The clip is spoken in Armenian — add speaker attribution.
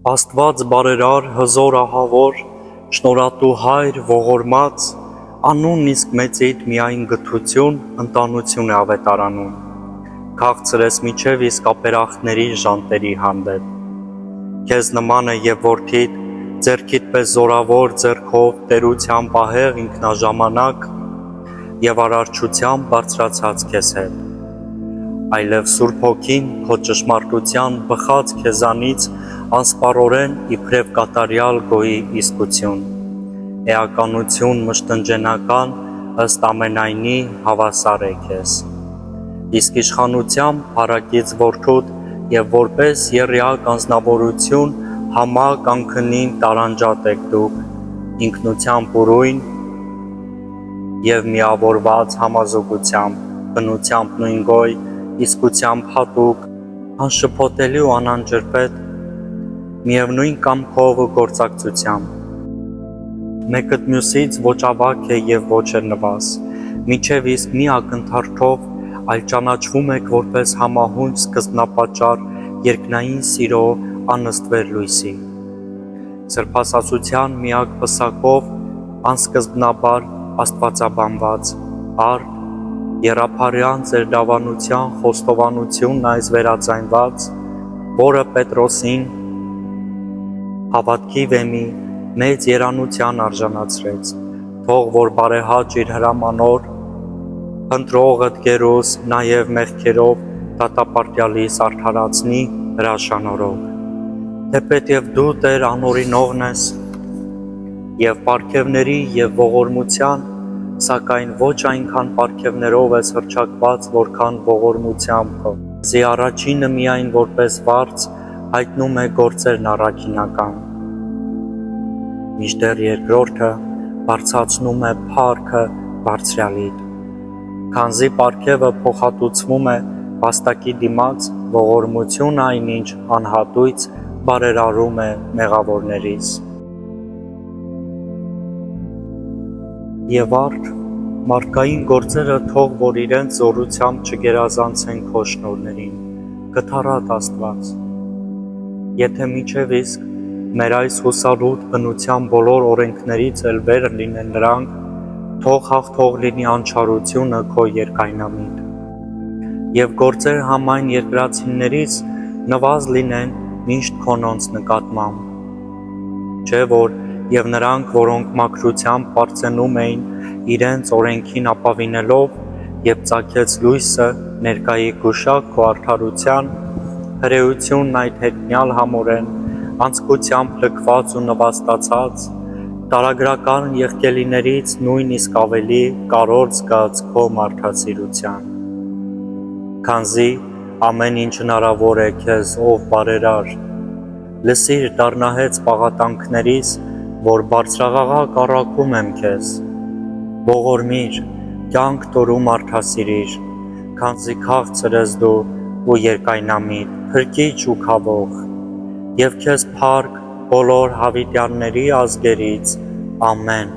Speaker 1: Աստված բարերար, հզոր ահավոր, շնորհատու հայր, ողորմած, անունն իսկ մեծիդ միայն գթություն, ընտանություն է ավետարանում, քաղցր ես միջև իսկ ապերախտների ժանտերի հանդեպ, քեզ նման է և որդիդ, ձեռքիդ պես զորավոր ձեռքով, տերությամբ ահեղ ինքնաժամանակ և արարչությամբ բարձրացած քեզ հետ, այլև Սուրբ Հոգին քո ճշմարտության բխած քեզանից անսպառորեն իբրև կատարյալ գոյի իսկություն, էականություն մշտնջենական ըստ ամենայնի հավասար է քեզ, իսկ իշխանությամբ փառակից որդուդ և որպես եռյակ անձնավորություն համակ անքնին տարանջատ եք դուք, ինքնությամբ ուրույն և միավորված համազուգությամբ, բնությամբ նույնգոյ, իսկությամբ հատուկ, անշփոթելի ու անանջրպետ, միևնույն կամքով ու գործակցությամբ, մեկըդ մյուսից ոչ ավագ է և ոչ էլ նվազ, մինչև իսկ մի ակնթարթով, այլ ճանաչվում եք որպես համահունչ սկզբնապատճառ երկնային սիրո անըստվեր լույսի, սրբասացության միակ պսակով, անսկզբնաբար աստվածաբանված, արդ, եռափառյան ձեր դավանության խոստովանությունն այս վերածայնված, որը Պետրոսին հավատքի վեմի մեծ երանության արժանացրեց, թող որ բարեհաճ իր հրամանոր, ընտրողդ գերուս նաև մեղքերով դատապարտյալիս արդարացնի հրաշանորոգ, թեպետ և դու Տեր անօրինողն ես, և պարգևների և ողորմության, սակայն ոչ այնքան պարգևներով ես հռչակված, որքան ողորմությամբ, զի առաջինը միայն որպես վարձ հայտնում է գործերն առաքինական, մինչդեռ երկրորդը բարձրացնում է փառքը Բարձրյալիդ, քանզի պարգևը փոխհատուցվում է վաստակի դիմաց, ողորմությունը այնինչ անհատույց բարերարում է մեղավորներից։ Եվ արդ, մարդկային գործերը թող որ իրենց զորությամբ չգերազանցեն քո շնորհներին, գթառատ Աստված, եթե մինչև իսկ մեր այս հուսալուտ բնության բոլոր օրենքներից էլ վեր լինեն նրանք, թող հաղթող լինի անչարությունը քո երկայնամիտ, և գործեր համայն երկրացիներից նվազ լինեն միշտ քոնոնց նկատմամբ, չէ որ և նրանք, որոնք մաքրությամբ պարծենում էին իրենց օրենքին ապավինելով և ծագեց լույսը ներկայի գուշակ քո արդարության, հրեությունն այդ հետմյալ համորեն, անձկությամբ լքված ու նվաստացած, տարագրական եղկելիներից նույնիսկ ավելի կարոտ զգաց քո մարդասիրության, քանզի ամեն ինչ հնարավոր է քեզ, ով բարերար, լսիր դառնահեց պաղատանքներիս, որ բարձրաղաղակ առաքում եմ քեզ, ողորմիր, կյանք տուր ու մարդասիրիր, քանզի քաղցր ես դու ու երկայնամիտ, փրկիչ ու քավող, և քեզ փառք բոլոր հավիտյանների ազգերից, ամեն։